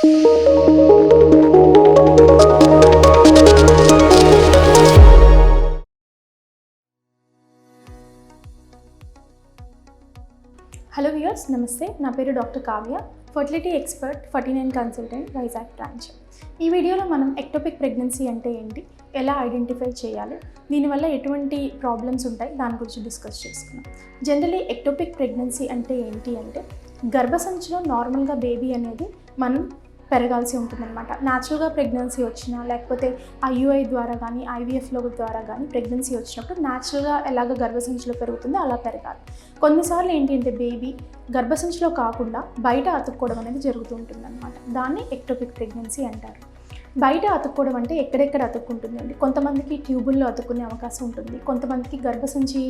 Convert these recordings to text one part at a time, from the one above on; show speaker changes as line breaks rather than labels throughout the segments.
Hello viewers, నమస్తే. నా పేరు doctor Kavya, fertility expert, 49 consultant, Vizag branch. ఈ వీడియోలో మనం ఎక్టోపిక్ ప్రెగ్నెన్సీ అంటే ఏంటి, ఎలా ఐడెంటిఫై చేయాలి, దీనివల్ల ఎటువంటి ప్రాబ్లమ్స్ ఉంటాయి, దాని గురించి డిస్కస్ చేసుకున్నాం. జనరలీ ఎక్టోపిక్ ప్రెగ్నెన్సీ అంటే ఏంటి అంటే, గర్భసంచిలో నార్మల్గా బేబీ అనేది మనం పెరగాల్సి ఉంటుందన్నమాట. న్యాచురల్గా ప్రెగ్నెన్సీ వచ్చినా, లేకపోతే ఐయుఐ ద్వారా కానీ ఐవీఎఫ్లో ద్వారా కానీ ప్రెగ్నెన్సీ వచ్చినప్పుడు న్యాచురల్గా ఎలాగ గర్భసంచిలో పెరుగుతుందో అలా పెరగాలి. కొన్నిసార్లు ఏంటి అంటే బేబీ గర్భసంచిలో కాకుండా బయట అతుక్కోవడం అనేది జరుగుతూ ఉంటుందన్నమాట. దాన్ని ఎక్టోపిక్ ప్రెగ్నెన్సీ అంటారు. బయట అతుక్కోవడం అంటే ఎక్కడెక్కడ అతుక్కుంటుందండి. కొంతమందికి ట్యూబుల్లో అతుక్కునే అవకాశం ఉంటుంది, కొంతమందికి గర్భసంచి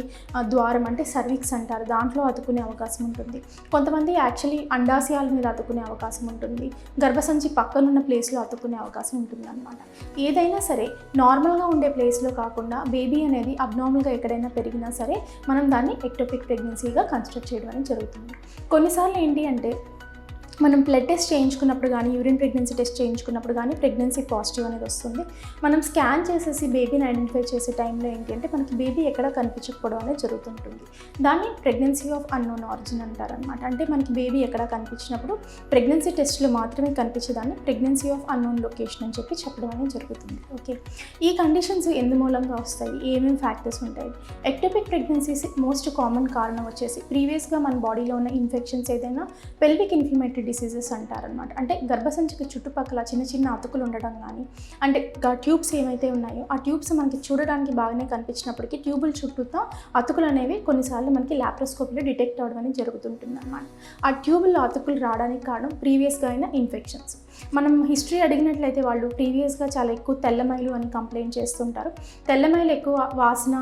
ద్వారం అంటే సర్విక్స్ అంటారు, దాంట్లో అతుక్కునే అవకాశం ఉంటుంది, కొంతమంది యాక్చువల్లీ అండాశయాల మీద అతుక్కునే అవకాశం ఉంటుంది, గర్భసంచి పక్కనున్న ప్లేస్లో అతుక్కునే అవకాశం ఉంటుంది అనమాట. ఏదైనా సరే నార్మల్గా ఉండే ప్లేస్లో కాకుండా బేబీ అనేది అబ్నార్మల్గా ఎక్కడైనా పెరిగినా సరే మనం దాన్ని ఎక్టోపిక్ ప్రెగ్నెన్సీగా కన్సిడర్ చేయడం అనేది జరుగుతుంది. కొన్నిసార్లు ఏంటి అంటే మనం బ్లడ్ టెస్ట్ చేయించుకున్నప్పుడు కానీ, యూరిన్ ప్రెగ్నెన్సీ టెస్ట్ చేయించుకున్నప్పుడు కానీ ప్రెగ్నెన్సీ పాజిటివ్ అనేది వస్తుంది. మనం స్కాన్ చేసేసి బేబీని ఐడెంటిఫై చేసే టైంలో ఏంటి అంటే మనకి బేబీ ఎక్కడ కనిపించకపోవడం అనేది జరుగుతుంటుంది. దాన్ని ప్రెగ్నెన్సీ ఆఫ్ అన్నోన్ ఆరిజిన్ అంటారనమాట. అంటే మనకి బేబీ ఎక్కడ కనిపించినప్పుడు ప్రెగ్నెన్సీ టెస్ట్లో మాత్రమే కనిపించేదాన్ని ప్రెగ్నెన్సీ ఆఫ్ అన్నోన్ లొకేషన్ అని చెప్పడం అనేది జరుగుతుంది. ఓకే, ఈ కండిషన్స్ ఎందు మూలంగా వస్తాయి, ఏమేమి ఫ్యాక్టర్స్ ఉంటాయి? ఎక్టోపిక్ ప్రెగ్నెన్సీస్ మోస్ట్ కామన్ కారణం వచ్చేసి ప్రీవియస్గా మన బాడీలో ఉన్న ఇన్ఫెక్షన్స్, ఏదైనా పెల్విక్ ఇన్ఫ్లమేటరీ డిసీజెస్ అంటారనమాట. అంటే గర్భసంచికి చుట్టుపక్కల చిన్న చిన్న అతుకులు ఉండడం కానీ, అంటే ట్యూబ్స్ ఏమైతే ఉన్నాయో ఆ ట్యూబ్స్ మనకి చూడడానికి బాగానే కనిపించినప్పటికీ ట్యూబుల చుట్టూతో అతుకులు అనేవి కొన్నిసార్లు మనకి లాప్రోస్కోపీలో డిటెక్ట్ అవ్వడం అనేది జరుగుతుంటుంది అనమాట. ఆ ట్యూబుల్లో అతుకులు రావడానికి కారణం ప్రీవియస్గా అయిన ఇన్ఫెక్షన్స్. మనం హిస్టరీ అడిగినట్లయితే వాళ్ళు ప్రీవియస్గా చాలా ఎక్కువ తెల్లమైలు అని కంప్లైంట్ చేస్తుంటారు. తెల్లమైలు ఎక్కువ వాసన,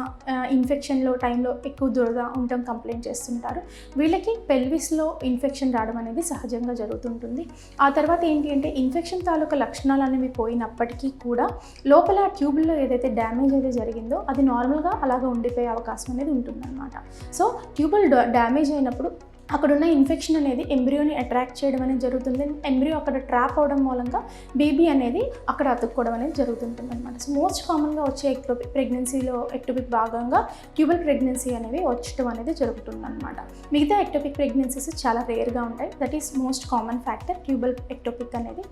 ఇన్ఫెక్షన్లో టైంలో ఎక్కువ దురద ఉండటం కంప్లైంట్ చేస్తుంటారు. వీళ్ళకి పెల్విస్లో ఇన్ఫెక్షన్ రావడం అనేది సహజంగా జరుగుతుంటుంది. ఆ తర్వాత ఏంటి అంటే ఇన్ఫెక్షన్ తాలూకా లక్షణాలు అనేవి పోయినప్పటికీ కూడా లోపల ట్యూబుల్లో ఏదైతే డ్యామేజ్ అయితే జరిగిందో అది నార్మల్గా అలాగా ఉండిపోయే అవకాశం అనేది ఉంటుందన్నమాట. సో ట్యూబుల్ డ్యామేజ్ అయినప్పుడు అక్కడున్న ఇన్ఫెక్షన్ అనేది ఎంబ్రియోని అట్రాక్ట్ చేయడం అనేది జరుగుతుంది. ఎంబ్రియో అక్కడ ట్రాప్ అవడం మూలంగా బేబీ అనేది అక్కడ అతుక్కోవడం అనేది జరుగుతుంటుంది అనమాట. సో మోస్ట్ కామన్గా వచ్చే ప్రెగ్నెన్సీలో ఎక్టోపిక్ భాగంగా ట్యూబల్ ప్రెగ్నెన్సీ అనేవి వచ్చడం అనేది జరుగుతుంది అనమాట. మిగతా ఎక్టోపిక్ ప్రెగ్నెన్సీస్ చాలా రేర్గా ఉంటాయి. That is most common factor tubal ectopic అనేది.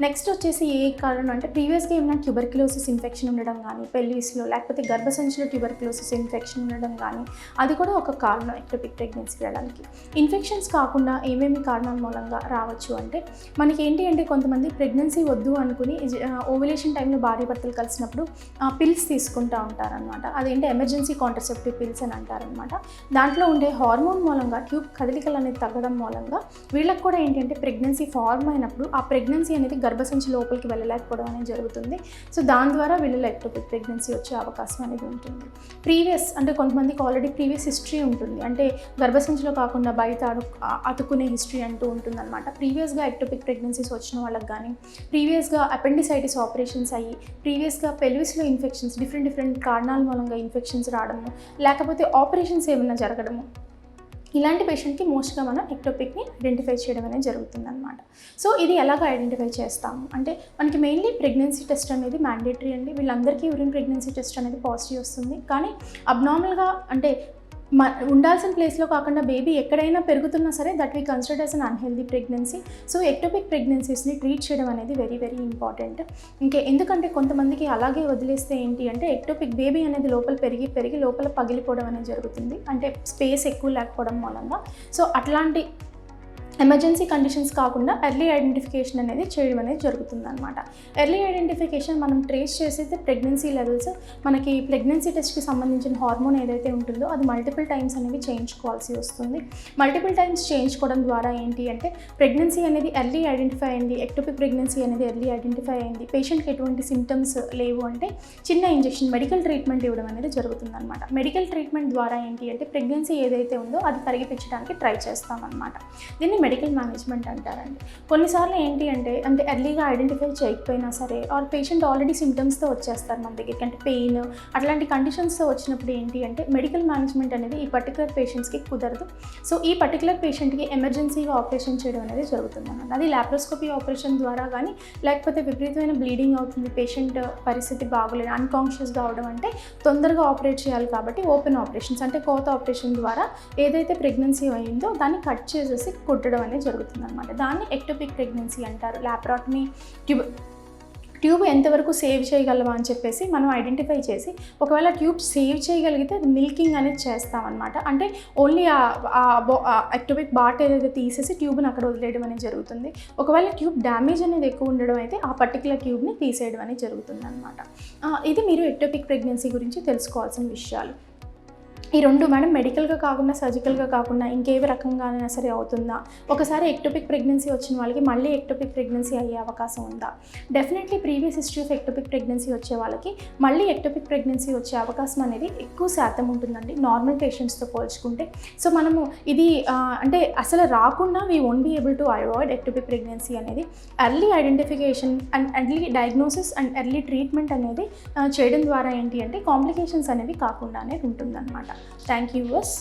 నెక్స్ట్ వచ్చేసి ఏ కారణం అంటే ప్రీవియస్గా ఏమైనా ట్యూబర్క్యులోసిస్ ఇన్ఫెక్షన్ ఉండడం కానీ, పెల్విస్లో లేకపోతే గర్భసంచిలో ట్యూబర్క్యులోసిస్ ఇన్ఫెక్షన్ ఉండడం కానీ, అది కూడా ఒక కారణం ఎక్టోపిక్ ప్రెగ్నెన్సీ రావడానికి. ఇన్ఫెక్షన్స్ కాకుండా ఏమేమి కారణాల మూలంగా రావచ్చు అంటే మనకి ఏంటి అంటే కొంతమంది ప్రెగ్నెన్సీ వద్దు అనుకుని ఓవ్యులేషన్ టైంలో భార్య భర్తలు కలిసినప్పుడు పిల్స్ తీసుకుంటూ ఉంటారనమాట. అదేంటి ఎమర్జెన్సీ కాంట్రసెప్టివ్ పిల్స్ అని అంటారనమాట. దాంట్లో ఉండే హార్మోన్ మూలంగా ట్యూబ్ కదలికలు అనేది తగ్గడం మూలంగా వీళ్ళకి కూడా ఏంటంటే ప్రెగ్నెన్సీ ఫార్మ్ అయినప్పుడు ఆ ప్రెగ్నెన్సీ అనేది గర్భసంచి లోపలికి వెళ్ళలేకపోవడం అనేది జరుగుతుంది. సో దాని ద్వారా వీళ్ళలో ఎక్టోపిక్ ప్రెగ్నెన్సీ వచ్చే అవకాశం అనేది ఉంటుంది. ప్రీవియస్ అంటే కొంతమందికి ఆల్రెడీ ప్రీవియస్ హిస్టరీ ఉంటుంది, అంటే గర్భసంచిలో కాకుండా బయట అతుకునే హిస్టరీ అంటూ ఉంటుందన్నమాట. ప్రీవియస్గా ఎక్టోపిక్ ప్రెగ్నెన్సీస్ వచ్చిన వాళ్ళకి కానీ, ప్రీవియస్గా అపెండిసైటిస్ ఆపరేషన్స్ అయ్యి, ప్రీవియస్గా పెల్విస్లో ఇన్ఫెక్షన్స్ డిఫరెంట్ కారణాల మూలంగా ఇన్ఫెక్షన్స్ రావడము, లేకపోతే ఆపరేషన్స్ ఏమైనా జరగడము, ఇలాంటి పేషెంట్కి మోస్ట్గా మనం ఎక్టోపిక్ని ఐడెంటిఫై చేయడం అనేది జరుగుతుందన్నమాట. సో ఇది ఎలాగ ఐడెంటిఫై చేస్తాము అంటే మనకి మెయిన్లీ ప్రెగ్నెన్సీ టెస్ట్ అనేది మ్యాండేటరీ అండి. వీళ్ళందరికీ యూరిన్ ప్రెగ్నెన్సీ టెస్ట్ అనేది పాజిటివ్ వస్తుంది. కానీ అబ్నార్మల్గా అంటే ఉండాల్సిన ప్లేస్లో కాకుండా బేబీ ఎక్కడైనా పెరుగుతున్నా సరే that we consider as an unhealthy pregnancy. So ectopic ప్రెగ్నెన్సీస్ని ట్రీట్ చేయడం అనేది వెరీ వెరీ ఇంపార్టెంట్. ఎందుకంటే కొంతమందికి అలాగే వదిలేస్తే ఏంటి అంటే ఎక్టోపిక్ బేబీ అనేది లోపల పెరిగి లోపల పగిలిపోవడం అనేది జరుగుతుంది, అంటే స్పేస్ ఎక్కువ లేకపోవడం మూలంగా. సో అట్లాంటి ఎమర్జెన్సీ కండిషన్స్ కాకుండా ఎర్లీ ఐడెంటిఫికేషన్ అనేది చేయడం అనేది జరుగుతుందన్నమాట. ఎర్లీ ఐడెంటిఫికేషన్ మనం ట్రేస్ చేసేది ప్రెగ్నెన్సీ లెవెల్స్, మనకి ప్రెగ్నెన్సీ టెస్ట్కి సంబంధించిన హార్మోన్ ఏదైతే ఉంటుందో అది మల్టిపుల్ టైమ్స్ అనేవి చేయించుకోవాల్సి వస్తుంది. మల్టిపుల్ టైమ్స్ చేయించుకోవడం ద్వారా ఏంటి అంటే ప్రెగ్నెన్సీ అనేది ఎర్లీ ఐడెంటిఫై అయింది, ఎక్టోపిక్ ప్రెగ్నెన్సీ అనేది ఎర్లీ ఐడెంటిఫై అయింది, పేషెంట్కి ఎటువంటి సిమ్టమ్స్ లేవు అంటే చిన్న ఇంజెక్షన్ మెడికల్ ట్రీట్మెంట్ ఇవ్వడం అనేది జరుగుతుందన్నమాట. మెడికల్ ట్రీట్మెంట్ ద్వారా ఏంటి అంటే ప్రెగ్నెన్సీ ఏదైతే ఉందో అది తరిగిపించడానికి ట్రై చేస్తామన్నమాట. దీన్ని మెడికల్ మేనేజ్మెంట్ అంటారండి. కొన్నిసార్లు ఏంటి అంటే ఎర్లీగా ఐడెంటిఫై చేయకపోయినా సరే ఆర్ పేషెంట్ ఆల్రెడీ సిమ్టమ్స్తో వచ్చేస్తారు మన దగ్గరికి, అంటే పెయిన్ అట్లాంటి కండిషన్స్తో వచ్చినప్పుడు ఏంటి అంటే మెడికల్ మేనేజ్మెంట్ అనేది ఈ పర్టికులర్ పేషెంట్స్కి కుదరదు. సో ఈ పర్టికులర్ పేషెంట్కి ఎమర్జెన్సీగా ఆపరేషన్ చేయడం అనేది జరుగుతుంది అన్నమాట. అది లాప్రోస్కోపీ ఆపరేషన్ ద్వారా కానీ, లేకపోతే విపరీతమైన బ్లీడింగ్ అవుతుంది, పేషెంట్ పరిస్థితి బాగోలేదు, అన్కాన్షియస్గా అవడం అంటే తొందరగా ఆపరేట్ చేయాలి కాబట్టి ఓపెన్ ఆపరేషన్స్ అంటే కోత ఆపరేషన్ ద్వారా ఏదైతే ప్రెగ్నెన్సీ అయిందో దాన్ని కట్ చేసేసి కుట్టడం అనేది జరుగుతుంది అనమాట. దాన్ని ఎక్టోపిక్ ప్రెగ్నెన్సీ అంటారు. లాప్రాటమీ ట్యూబ్ ఎంతవరకు సేవ్ చేయగలవా అని చెప్పేసి మనం ఐడెంటిఫై చేసి, ఒకవేళ ట్యూబ్ సేవ్ చేయగలిగితే అది మిల్కింగ్ అనేది చేస్తామన్నమాట. అంటే ఓన్లీ ఎక్టోపిక్ బాట్ ఏదైతే తీసేసి ట్యూబ్ని అక్కడ వదిలేయడం అనేది జరుగుతుంది. ఒకవేళ ట్యూబ్ డ్యామేజ్ అనేది ఎక్కువ ఉండడం అయితే ఆ పర్టికులర్ ట్యూబ్ని తీసేయడం అనేది జరుగుతుంది అనమాట. ఇది మీరు ఎక్టోపిక్ ప్రెగ్నెన్సీ గురించి తెలుసుకోవాల్సిన విషయాలు. ఈ రెండు మేడం మెడికల్గా కాకుండా సర్జికల్గా కాకుండా ఇంకేవి రకంగానైనా సరే అవుతుందా? ఒకసారి ఎక్టోపిక్ ప్రెగ్నెన్సీ వచ్చిన వాళ్ళకి మళ్ళీ ఎక్టోపిక్ ప్రెగ్నెన్సీ అయ్యే అవకాశం ఉందా? Definitely previous history of ectopic pregnancy వచ్చే వాళ్ళకి మళ్ళీ ఎక్టోపిక్ ప్రెగ్నెన్సీ వచ్చే అవకాశం అనేది ఎక్కువ శాతం ఉంటుందండి నార్మల్ పేషెంట్స్తో పోల్చుకుంటే. సో మనము ఇది అంటే అసలు రాకుండా we won't be able to avoid ectopic pregnancy అనేది. Early identification and early diagnosis and early treatment అనేది చేయడం ద్వారా ఏంటి అంటే కాంప్లికేషన్స్ అనేవి కాకుండా అనేది ఉంటుందన్నమాట. Thank you, viewers.